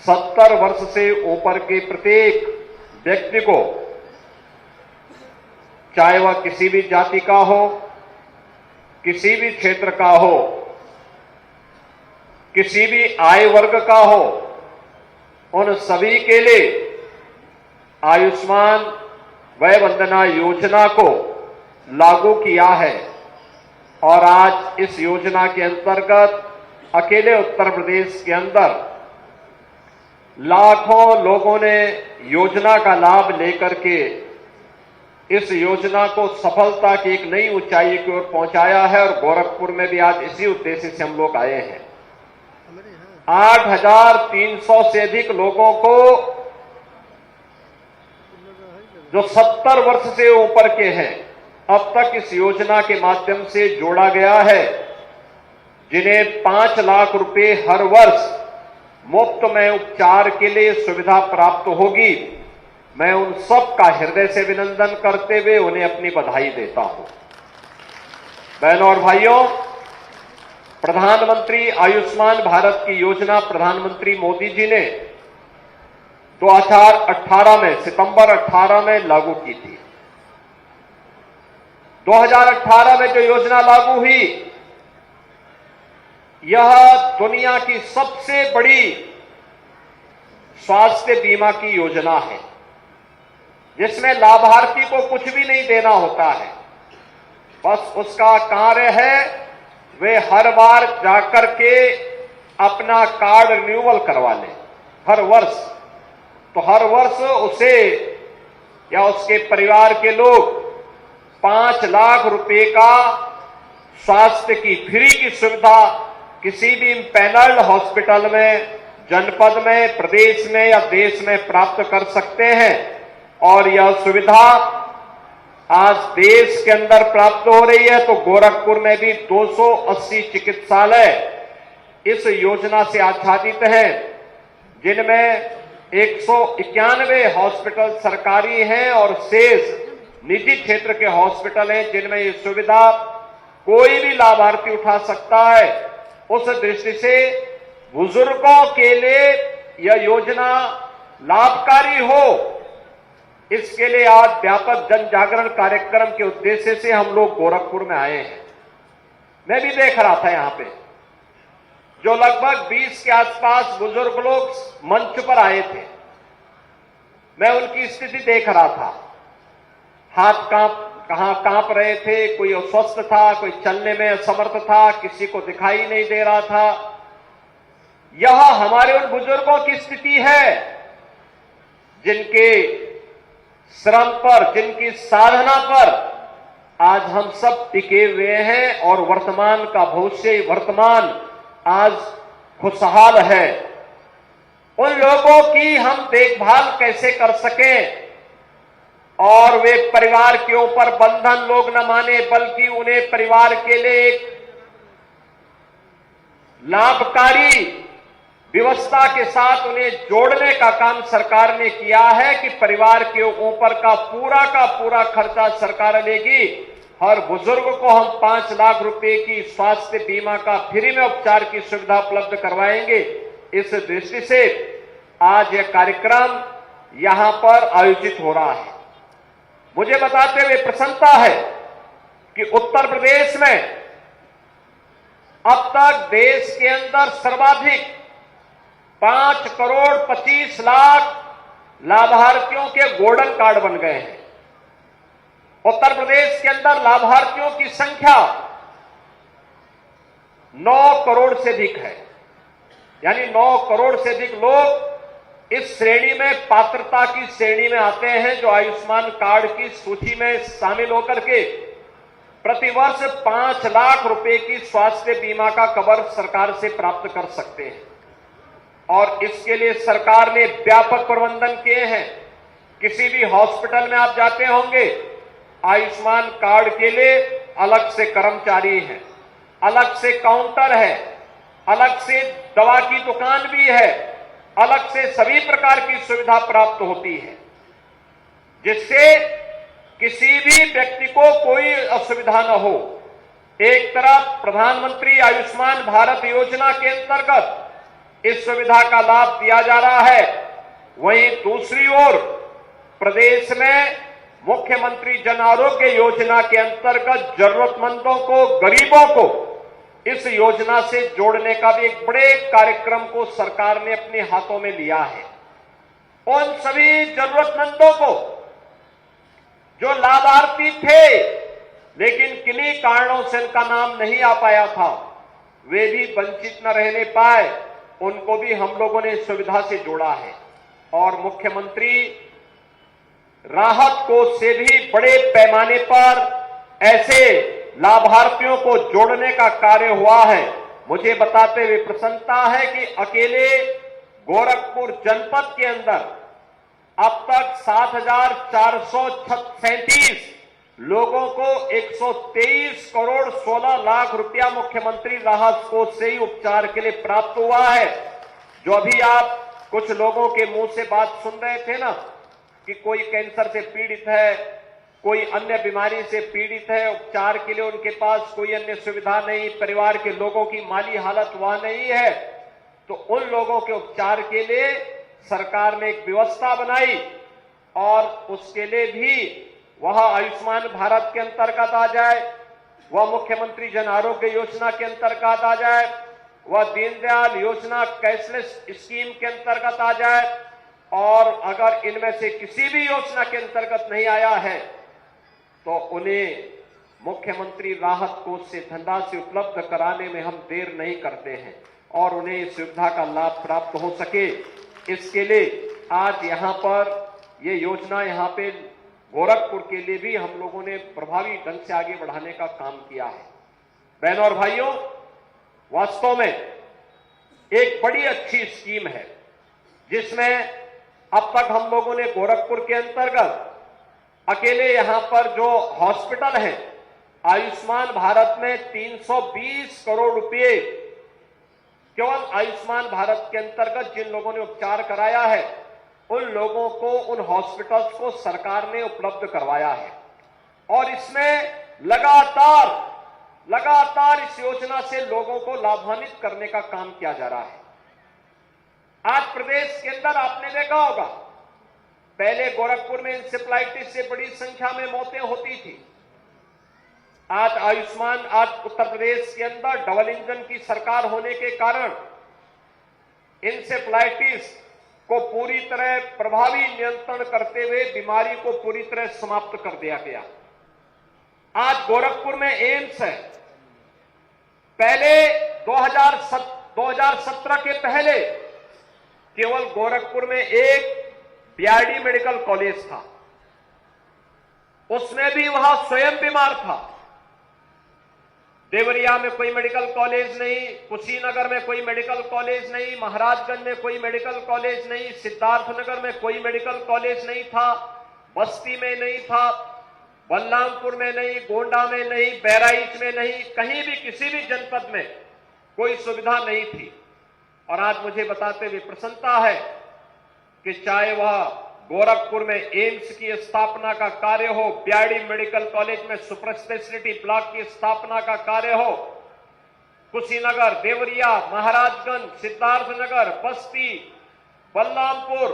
70 वर्ष से ऊपर के प्रत्येक व्यक्ति को, चाहे वह किसी भी जाति का हो, किसी भी क्षेत्र का हो, किसी भी आय वर्ग का हो, उन सभी के लिए आयुष्मान वय वंदना योजना को लागू किया है। और आज इस योजना के अंतर्गत अकेले उत्तर प्रदेश के अंदर लाखों लोगों ने योजना का लाभ लेकर के इस योजना को सफलता की एक नई ऊंचाई की ओर पहुंचाया है। और गोरखपुर में भी आज इसी उद्देश्य से हम लोग आए हैं। 8,300 से अधिक लोगों को जो 70 वर्ष से ऊपर के हैं अब तक इस योजना के माध्यम से जोड़ा गया है, जिन्हें 5 लाख रुपए हर वर्ष मुफ्त में उपचार के लिए सुविधा प्राप्त होगी। मैं उन सब का हृदय से अभिनंदन करते हुए उन्हें अपनी बधाई देता हूं। बहनों और भाइयों, प्रधानमंत्री आयुष्मान भारत की योजना प्रधानमंत्री मोदी जी ने 2018 में, सितंबर 18 में लागू की थी। 2018 में जो योजना लागू हुई, यह दुनिया की सबसे बड़ी स्वास्थ्य बीमा की योजना है, जिसमें लाभार्थी को कुछ भी नहीं देना होता है। बस उसका कार्य है वे हर बार जाकर के अपना कार्ड रिन्यूअल करवा लें हर वर्ष। तो हर वर्ष उसे या उसके परिवार के लोग 5 लाख रुपए का स्वास्थ्य की फ्री की सुविधा किसी भी पैनल्ड हॉस्पिटल में, जनपद में, प्रदेश में या देश में प्राप्त कर सकते हैं। और यह सुविधा आज देश के अंदर प्राप्त हो रही है। तो गोरखपुर में भी 280 चिकित्सालय इस योजना से आच्छादित हैं, जिनमें 191 हॉस्पिटल सरकारी हैं और शेष निजी क्षेत्र के हॉस्पिटल हैं, जिनमें ये सुविधा कोई भी लाभार्थी उठा सकता है। उस दृष्टि से बुजुर्गों के लिए यह योजना लाभकारी हो, इसके लिए आज व्यापक जन जागरण कार्यक्रम के उद्देश्य से हम लोग गोरखपुर में आए हैं। मैं भी देख रहा था यहां पे जो लगभग 20 के आसपास बुजुर्ग लोग मंच पर आए थे। मैं उनकी स्थिति देख रहा था, हाथ कहां कांप रहे थे, कोई अस्वस्थ था, कोई चलने में असमर्थ था, किसी को दिखाई नहीं दे रहा था। यह हमारे उन बुजुर्गों की स्थिति है जिनके श्रम पर, जिनकी साधना पर आज हम सब टिके हुए हैं और वर्तमान का भविष्य, वर्तमान आज खुशहाल है। उन लोगों की हम देखभाल कैसे कर सकें और वे परिवार के ऊपर बंधन लोग न माने, बल्कि उन्हें परिवार के लिए एक लाभकारी व्यवस्था के साथ उन्हें जोड़ने का काम सरकार ने किया है कि परिवार के ऊपर का पूरा खर्चा सरकार लेगी। हर बुजुर्ग को हम 5 लाख रुपए की स्वास्थ्य बीमा का फ्री में उपचार की सुविधा उपलब्ध करवाएंगे। इस दृष्टि से आज यह कार्यक्रम यहां पर आयोजित हो रहा है। मुझे बताते हुए प्रसन्नता है कि उत्तर प्रदेश में अब तक देश के अंदर सर्वाधिक 5 करोड़ 25 लाख लाभार्थियों के गोल्डन कार्ड बन गए हैं। उत्तर प्रदेश के अंदर लाभार्थियों की संख्या 9 करोड़ से अधिक है, यानी 9 करोड़ से अधिक लोग इस श्रेणी में, पात्रता की श्रेणी में आते हैं, जो आयुष्मान कार्ड की सूची में शामिल होकर के प्रतिवर्ष 5 लाख रुपए की स्वास्थ्य बीमा का कवर सरकार से प्राप्त कर सकते हैं। और इसके लिए सरकार ने व्यापक प्रबंधन किए हैं। किसी भी हॉस्पिटल में आप जाते होंगे, आयुष्मान कार्ड के लिए अलग से कर्मचारी हैं, अलग से काउंटर है, अलग से दवा की दुकान भी है, अलग से सभी प्रकार की सुविधा प्राप्त होती है, जिससे किसी भी व्यक्ति को कोई असुविधा न हो। एक तरफ प्रधानमंत्री आयुष्मान भारत योजना के अंतर्गत इस सुविधा का लाभ दिया जा रहा है, वहीं दूसरी ओर प्रदेश में मुख्यमंत्री जन आरोग्य योजना के अंतर्गत जरूरतमंदों को, गरीबों को इस योजना से जोड़ने का भी एक बड़े कार्यक्रम को सरकार ने अपने हाथों में लिया है। उन सभी जरूरतमंदों को जो लाभार्थी थे लेकिन किन्हीं कारणों से उनका नाम नहीं आ पाया था, वे भी वंचित न रहने पाए, उनको भी हम लोगों ने इस सुविधा से जोड़ा है। और मुख्यमंत्री राहत कोष से भी बड़े पैमाने पर ऐसे लाभार्थियों को जोड़ने का कार्य हुआ है। मुझे बताते हुए प्रसन्नता है कि अकेले गोरखपुर जनपद के अंदर अब तक 7,437 लोगों को 123 करोड़ 16 लाख रुपया मुख्यमंत्री राहत कोष से ही उपचार के लिए प्राप्त हुआ है। जो अभी आप कुछ लोगों के मुंह से बात सुन रहे थे ना कि कोई कैंसर से पीड़ित है, कोई अन्य बीमारी से पीड़ित है, उपचार के लिए उनके पास कोई अन्य सुविधा नहीं, परिवार के लोगों की माली हालत वहां नहीं है, तो उन लोगों के उपचार के लिए सरकार ने एक व्यवस्था बनाई और उसके लिए भी वह आयुष्मान भारत के अंतर्गत आ जाए, वह मुख्यमंत्री जन आरोग्य योजना के अंतर्गत आ जाए, वह दीनदयाल योजना कैशलेस स्कीम के अंतर्गत आ जाए, और अगर इनमें से किसी भी योजना के अंतर्गत नहीं आया है तो उन्हें मुख्यमंत्री राहत कोष से धनराशि उपलब्ध कराने में हम देर नहीं करते हैं और उन्हें इस सुविधा का लाभ प्राप्त हो सके, इसके लिए आज यहां पर ये योजना यहां पे गोरखपुर के लिए भी हम लोगों ने प्रभावी ढंग से आगे बढ़ाने का काम किया है। बहनों और भाइयों, वास्तव में एक बड़ी अच्छी स्कीम है जिसमें अब तक हम लोगों ने गोरखपुर के अंतर्गत अकेले यहां पर जो हॉस्पिटल है, आयुष्मान भारत में 320 करोड़ रुपए केवल आयुष्मान भारत के अंतर्गत जिन लोगों ने उपचार कराया है उन लोगों को, उन हॉस्पिटल्स को सरकार ने उपलब्ध करवाया है। और इसमें लगातार इस योजना से लोगों को लाभान्वित करने का काम किया जा रहा है। आज प्रदेश के अंदर आपने देखा होगा, पहले गोरखपुर में इंसेफ्लाइटिस से बड़ी संख्या में मौतें होती थी। आज उत्तर प्रदेश के अंदर डबल इंजन की सरकार होने के कारण इंसेफ्लाइटिस को पूरी तरह प्रभावी नियंत्रण करते हुए बीमारी को पूरी तरह समाप्त कर दिया गया। आज गोरखपुर में एम्स है। पहले 2017 के पहले केवल गोरखपुर में एक बीआरडी मेडिकल कॉलेज था, उसमें भी वह स्वयं बीमार था। देवरिया में कोई मेडिकल कॉलेज नहीं, कुशीनगर में कोई मेडिकल कॉलेज नहीं, महाराजगंज में कोई मेडिकल कॉलेज नहीं, सिद्धार्थनगर में कोई मेडिकल कॉलेज नहीं था, बस्ती में नहीं था, बलरामपुर में नहीं, गोंडा में नहीं, बहराइच में नहीं, कहीं भी किसी भी जनपद में कोई सुविधा नहीं थी। और आज मुझे बताते हुए प्रसन्नता है कि चाहे वह गोरखपुर में एम्स की स्थापना का कार्य हो, बीआरडी मेडिकल कॉलेज में सुपर स्पेशलिटी ब्लॉक की स्थापना का कार्य हो, कुशीनगर, देवरिया, महाराजगंज, सिद्धार्थनगर, बस्ती, बलरामपुर,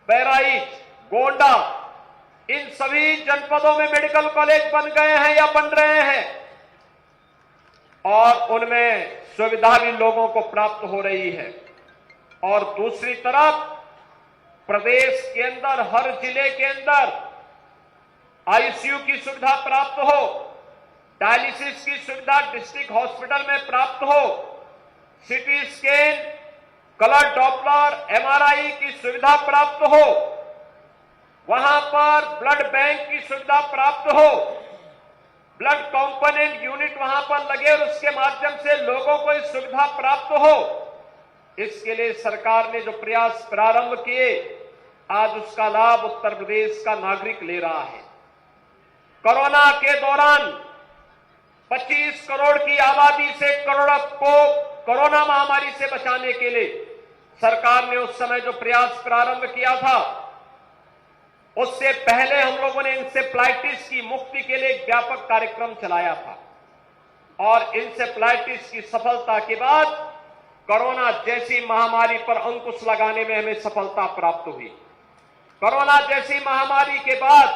बहराइच, गोंडा, इन सभी जनपदों में मेडिकल कॉलेज बन गए हैं या बन रहे हैं और उनमें सुविधा भी लोगों को प्राप्त हो रही है। और दूसरी तरफ प्रदेश के अंदर हर जिले के अंदर आईसीयू की सुविधा प्राप्त हो, डायलिसिस की सुविधा डिस्ट्रिक्ट हॉस्पिटल में प्राप्त हो, CT scan, colour Doppler, MRI की सुविधा प्राप्त हो, वहां पर ब्लड बैंक की सुविधा प्राप्त हो, ब्लड कंपोनेंट यूनिट वहां पर लगे और उसके माध्यम से लोगों को इस सुविधा प्राप्त हो। इसके लिए सरकार ने जो प्रयास प्रारंभ किए, आज उसका लाभ उत्तर प्रदेश का नागरिक ले रहा है। कोरोना के दौरान 25 करोड़ की आबादी से करोड़ों को कोरोना महामारी से बचाने के लिए सरकार ने उस समय जो प्रयास प्रारंभ किया था, उससे पहले हम लोगों ने इंसेफ्लाइटिस की मुक्ति के लिए एक व्यापक कार्यक्रम चलाया था और इंसेफ्लाइटिस की सफलता के बाद कोरोना जैसी महामारी पर अंकुश लगाने में हमें सफलता प्राप्त हुई। कोरोना जैसी महामारी के बाद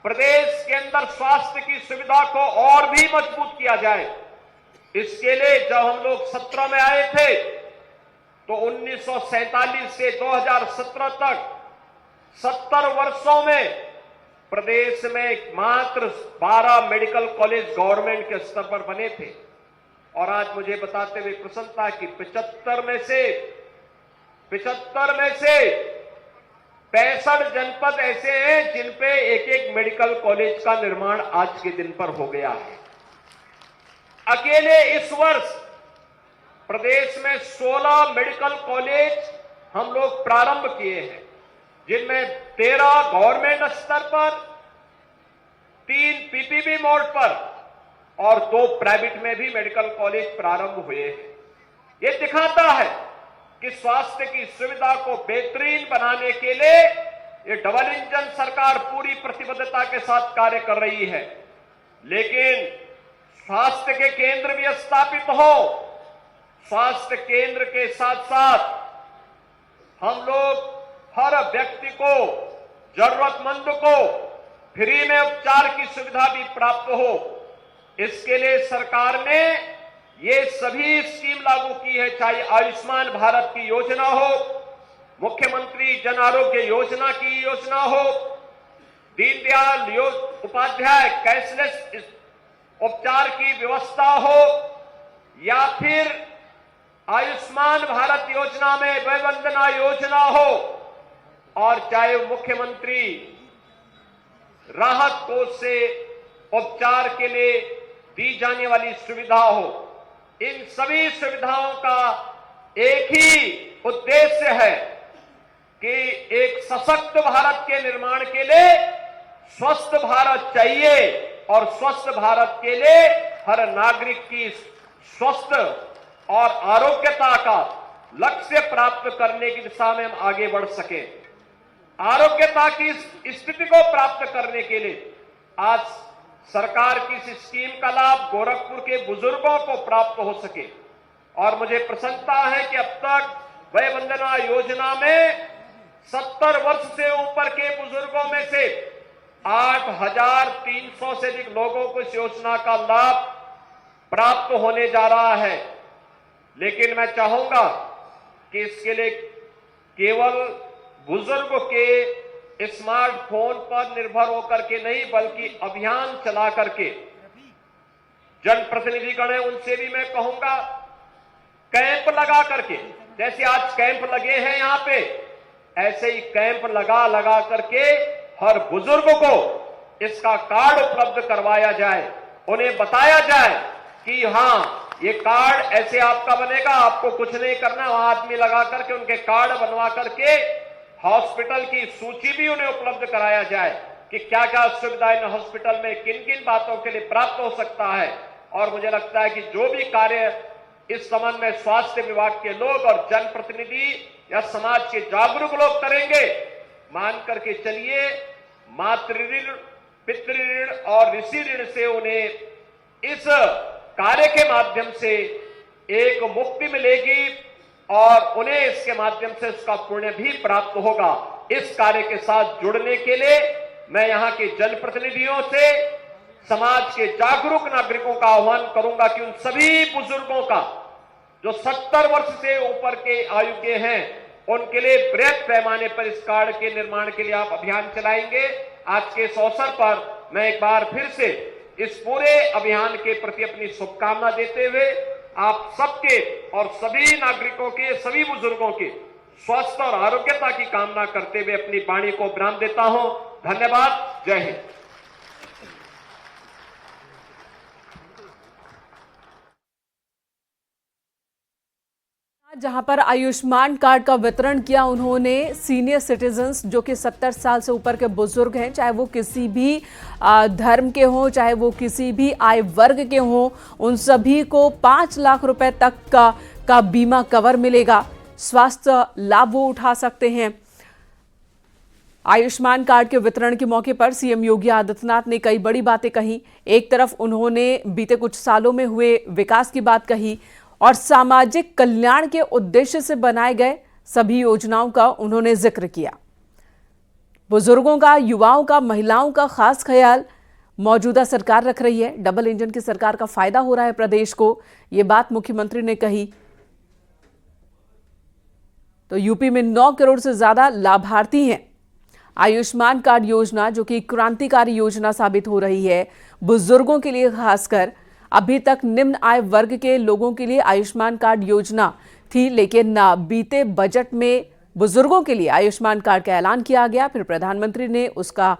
प्रदेश के अंदर स्वास्थ्य की सुविधा को और भी मजबूत किया जाए, इसके लिए जब हम लोग 17 में आए थे तो 1947 से 2017 तक 70 वर्षों में प्रदेश में मात्र 12 मेडिकल कॉलेज गवर्नमेंट के स्तर पर बने थे। और आज मुझे बताते हुए प्रसन्नता है कि 75 में से 65 जनपद ऐसे हैं जिन पे एक एक मेडिकल कॉलेज का निर्माण आज के दिन पर हो गया है। अकेले इस वर्ष प्रदेश में 16 मेडिकल कॉलेज हम लोग प्रारंभ किए हैं, जिनमें 13 गवर्नमेंट स्तर पर, 3 पीपीपी मोड पर और 2 प्राइवेट में भी मेडिकल कॉलेज प्रारंभ हुए हैं। ये दिखाता है कि स्वास्थ्य की सुविधा को बेहतरीन बनाने के लिए ये डबल इंजन सरकार पूरी प्रतिबद्धता के साथ कार्य कर रही है। लेकिन स्वास्थ्य के केंद्र भी स्थापित हो, स्वास्थ्य केंद्र के साथ साथ हम लोग हर व्यक्ति को, जरूरतमंद को फ्री में उपचार की सुविधा भी प्राप्त हो, इसके लिए सरकार ने ये सभी स्कीम लागू की है। चाहे आयुष्मान भारत की योजना हो, मुख्यमंत्री जन आरोग्य योजना की योजना हो, दीनदयाल उपाध्याय कैशलेस उपचार की व्यवस्था हो, या फिर आयुष्मान भारत योजना में वय वंदना योजना हो, और चाहे मुख्यमंत्री राहत कोष से उपचार के लिए दी जाने वाली सुविधा हो, इन सभी सुविधाओं का एक ही उद्देश्य है कि एक सशक्त भारत के निर्माण के लिए स्वस्थ भारत चाहिए, और स्वस्थ भारत के लिए हर नागरिक की स्वस्थ और आरोग्यता का लक्ष्य प्राप्त करने की दिशा में हम आगे बढ़ सके। आरोग्यता की स्थिति को प्राप्त करने के लिए आज सरकार की इस स्कीम का लाभ गोरखपुर के बुजुर्गों को प्राप्त हो सके। और मुझे प्रसन्नता है कि अब तक वय वंदना योजना में 70 वर्ष से ऊपर के बुजुर्गों में से 8,300 से अधिक लोगों को इस योजना का लाभ प्राप्त होने जा रहा है। लेकिन मैं चाहूंगा कि इसके लिए केवल बुजुर्ग के स्मार्टफोन पर निर्भर होकर के नहीं, बल्कि अभियान चला करके जनप्रतिनिधिगण है उनसे भी मैं कहूंगा कैंप लगा करके, जैसे आज कैंप लगे हैं यहां पे, ऐसे ही कैंप लगा करके हर बुजुर्ग को इसका कार्ड उपलब्ध करवाया जाए, उन्हें बताया जाए कि हां ये कार्ड ऐसे आपका बनेगा, आपको कुछ नहीं करना, वहां आदमी लगा करके उनके कार्ड बनवा करके हॉस्पिटल की सूची भी उन्हें उपलब्ध कराया जाए कि क्या क्या सुविधाएं हॉस्पिटल में किन किन बातों के लिए प्राप्त हो सकता है। और मुझे लगता है कि जो भी कार्य इस संबंध में स्वास्थ्य विभाग के लोग और जनप्रतिनिधि या समाज के जागरूक लोग करेंगे, मान करके चलिए मातृ ऋण, पितृ ऋण और ऋषि ऋण से उन्हें इस कार्य के माध्यम से एक मुक्ति मिलेगी और उन्हें इसके माध्यम से उसका पुण्य भी प्राप्त होगा। इस कार्य के साथ जुड़ने के लिए मैं यहां के जनप्रतिनिधियों से, समाज के जागरूक नागरिकों का आह्वान करूंगा कि उन सभी बुजुर्गों का जो 70 वर्ष से ऊपर के आयु के हैं, उनके लिए बृहद पैमाने पर इस कार्ड के निर्माण के लिए आप अभियान चलाएंगे। आज के इस अवसर पर मैं एक बार फिर से इस पूरे अभियान के प्रति अपनी शुभकामना देते हुए आप सबके और सभी नागरिकों के, सभी बुजुर्गों के स्वस्थ और आरोग्यता की कामना करते हुए अपनी वाणी को विराम देता हूं। धन्यवाद। जय हिंद। जहां पर आयुष्मान कार्ड का वितरण किया उन्होंने सीनियर सिटीजन्स जो कि 70 साल से ऊपर के बुजुर्ग हैं, चाहे वो किसी भी धर्म के हों, चाहे वो किसी भी आय वर्ग के हों, उन सभी को 5 लाख रुपए तक का बीमा कवर मिलेगा। स्वास्थ्य लाभ वो उठा सकते हैं। आयुष्मान कार्ड के वितरण के मौके पर सीएम योगी आदित्यनाथ ने कई बड़ी बातें कही। एक तरफ उन्होंने बीते कुछ सालों में हुए विकास की बात कही और सामाजिक कल्याण के उद्देश्य से बनाए गए सभी योजनाओं का उन्होंने जिक्र किया। बुजुर्गों का, युवाओं का, महिलाओं का खास ख्याल मौजूदा सरकार रख रही है। डबल इंजन की सरकार का फायदा हो रहा है प्रदेश को, यह बात मुख्यमंत्री ने कही। तो यूपी में 9 करोड़ से ज्यादा लाभार्थी हैं। आयुष्मान कार्ड योजना जो कि क्रांतिकारी योजना साबित हो रही है बुजुर्गों के लिए, खासकर अभी तक निम्न आय वर्ग के लोगों के लिए आयुष्मान कार्ड योजना थी, लेकिन बीते बजट में बुजुर्गों के लिए आयुष्मान कार्ड का ऐलान किया गया। फिर प्रधानमंत्री ने उसका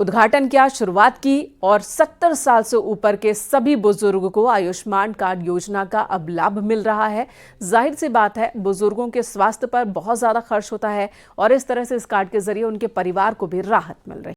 उद्घाटन किया, शुरुआत की और 70 साल से ऊपर के सभी बुजुर्ग को आयुष्मान कार्ड योजना का अब लाभ मिल रहा है। जाहिर सी बात है, बुजुर्गों के स्वास्थ्य पर बहुत ज्यादा खर्च होता है और इस तरह से इस कार्ड के जरिए उनके परिवार को भी राहत मिल रही है।